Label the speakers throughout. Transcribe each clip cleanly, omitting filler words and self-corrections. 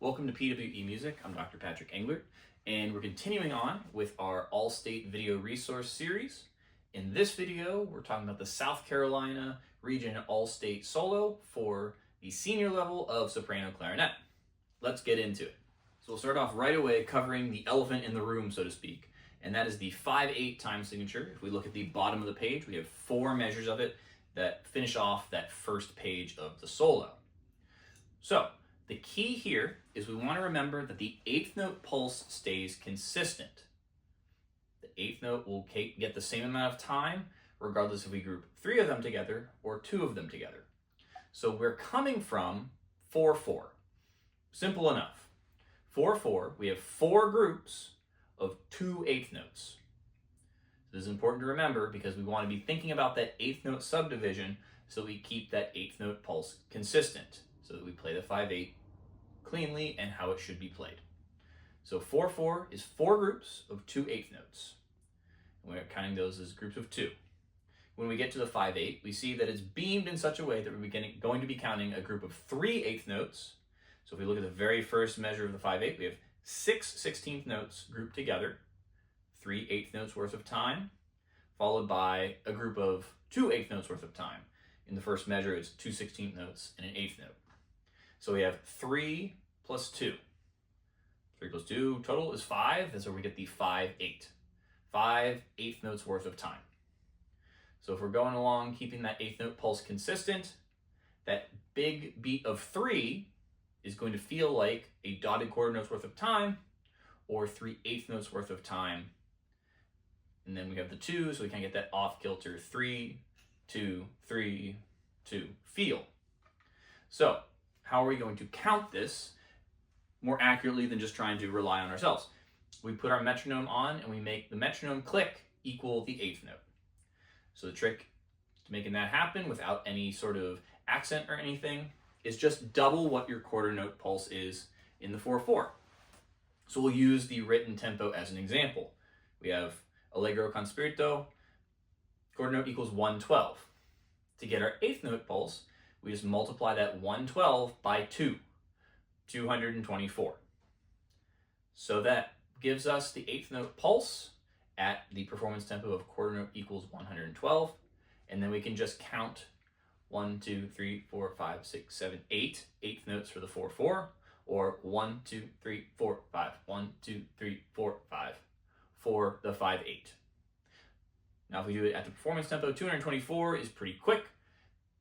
Speaker 1: Welcome to PWE Music. I'm Dr. Patrick Englert, and we're continuing on with our All-State Video Resource Series. In this video, we're talking about the South Carolina Region All-State Solo for the senior level of soprano clarinet. Let's get into it. So we'll start off right away covering the elephant in the room, so to speak, and that is the 5/8 time signature. If we look at the bottom of the page, we have 4 measures of it that finish off that first page of the solo. So the key here is we want to remember that the 8th note pulse stays consistent. The 8th note will get the same amount of time regardless if we group 3 of them together or 2 of them together. So we're coming from 4/4. Simple enough. 4/4, we have 4 groups of 2 8th notes. This is important to remember because we want to be thinking about that 8th note subdivision so we keep that 8th note pulse consistent, so that we play the 5/8 cleanly and how it should be played. So 4/4 is 4 groups of 2 8th notes. And we're counting those as groups of 2. When we get to the 5/8, we see that it's beamed in such a way that we're going to be counting a group of 3 8th notes. So if we look at the very first measure of the 5/8, we have 6 16th notes grouped together, 3 8th notes worth of time, followed by a group of 2 8th notes worth of time. In the first measure, it's 2 16th notes and an 8th note. So we have 3 plus 2. 3 plus 2 total is 5. That's where we get the 5/8. 5 8th notes worth of time. So if we're going along keeping that 8th note pulse consistent, that big beat of 3 is going to feel like a dotted quarter notes worth of time or 3 8th notes worth of time. And then we have the 2, so we kind of get that off kilter 3, 2, 3, 2 feel. So how are we going to count this more accurately than just trying to rely on ourselves? We put our metronome on and we make the metronome click equal the 8th note. So the trick to making that happen without any sort of accent or anything is just double what your quarter note pulse is in the 4/4. So we'll use the written tempo as an example. We have Allegro con spirito, quarter note equals 112. To get our 8th note pulse, we just multiply that 112 by 2, 224. So that gives us the 8th note pulse at the performance tempo of quarter note equals 112, and then we can just count 1, 2, 3, 4, 5, 6, 7, 8 8th notes for the 4/4, or 1, 2, 3, 4, 5, 1, 2, 3, 4, 5 for the 5/8. Now if we do it at the performance tempo, 224 is pretty quick.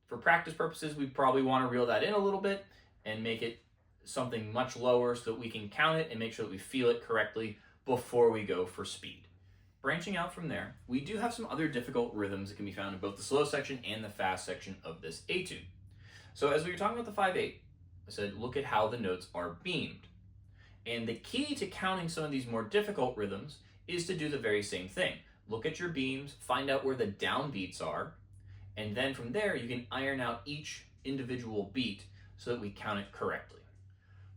Speaker 1: For practice purposes, we probably want to reel that in a little bit and make it something much lower so that we can count it and make sure that we feel it correctly before we go for speed. Branching out from there, we do have some other difficult rhythms that can be found in both the slow section and the fast section of this etude. So as we were talking about the 5/8, I said look at how the notes are beamed. And the key to counting some of these more difficult rhythms is to do the very same thing. Look at your beams, find out where the downbeats are, and then from there you can iron out each individual beat so that we count it correctly.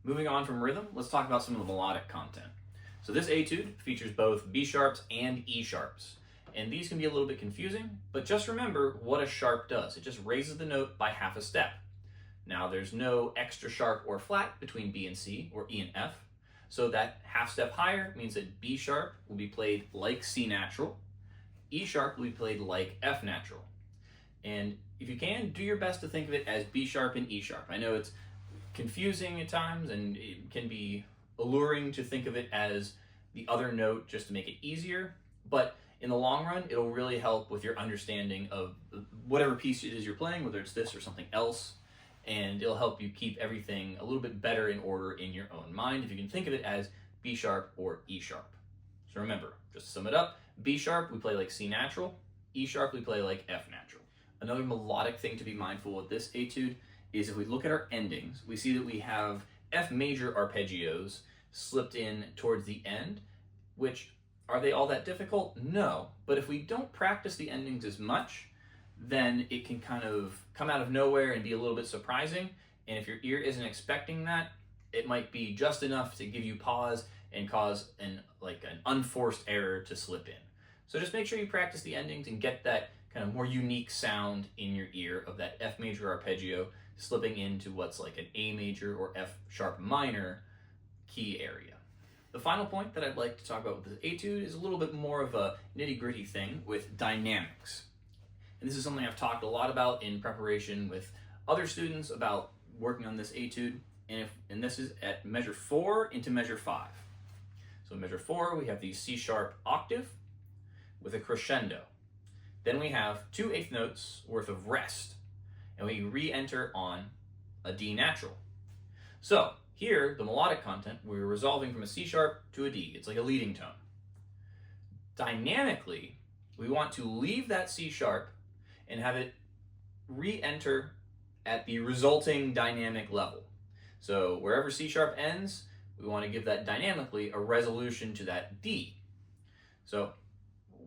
Speaker 1: Moving on from rhythm, let's talk about some of the melodic content. So this etude features both B sharps and E sharps, and these can be a little bit confusing, but just remember what a sharp does. It just raises the note by half a step. Now there's no extra sharp or flat between B and C or E and F, so that half step higher means that B sharp will be played like C natural, E sharp will be played like F natural. And if you can, do your best to think of it as B sharp and E sharp. I know it's confusing at times and it can be alluring to think of it as the other note just to make it easier, but in the long run, it'll really help with your understanding of whatever piece it is you're playing, whether it's this or something else, and it'll help you keep everything a little bit better in order in your own mind if you can think of it as B sharp or E sharp. So remember, just to sum it up, B sharp we play like C natural, E sharp we play like F natural. Another melodic thing to be mindful with this etude is if we look at our endings, we see that we have F major arpeggios slipped in towards the end, which, are they all that difficult? No, but if we don't practice the endings as much, then it can kind of come out of nowhere and be a little bit surprising, and if your ear isn't expecting that, it might be just enough to give you pause and cause an unforced error to slip in. So just make sure you practice the endings and get that kind of more unique sound in your ear of that F major arpeggio slipping into what's like an A major or F sharp minor key area. The final point that I'd like to talk about with this etude is a little bit more of a nitty-gritty thing with dynamics. And this is something I've talked a lot about in preparation with other students about working on this etude, and this is at measure 4 into measure 5. So in measure 4, we have the C sharp octave with a crescendo. Then we have 2/8 notes worth of rest, and we re-enter on a D natural. So here, the melodic content, we're resolving from a C sharp to a D. It's like a leading tone. Dynamically, we want to leave that C sharp and have it re-enter at the resulting dynamic level. So wherever C sharp ends, we want to give that dynamically a resolution to that D. So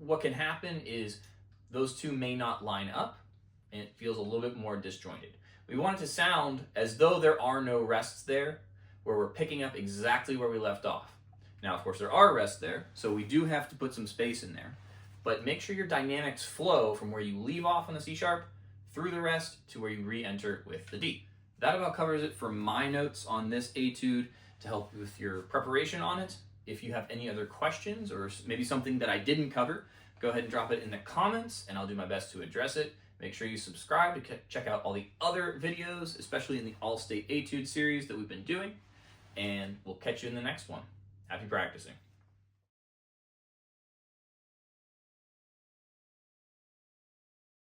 Speaker 1: what can happen is those two may not line up, and it feels a little bit more disjointed. We want it to sound as though there are no rests there, where we're picking up exactly where we left off. Now, of course, there are rests there, so we do have to put some space in there, but make sure your dynamics flow from where you leave off on the C sharp through the rest to where you re-enter with the D. That about covers it for my notes on this etude to help with your preparation on it. If you have any other questions or maybe something that I didn't cover, go ahead and drop it in the comments and I'll do my best to address it. Make sure you subscribe to check out all the other videos, especially in the All-State Etude series that we've been doing, and we'll catch you in the next one. Happy practicing.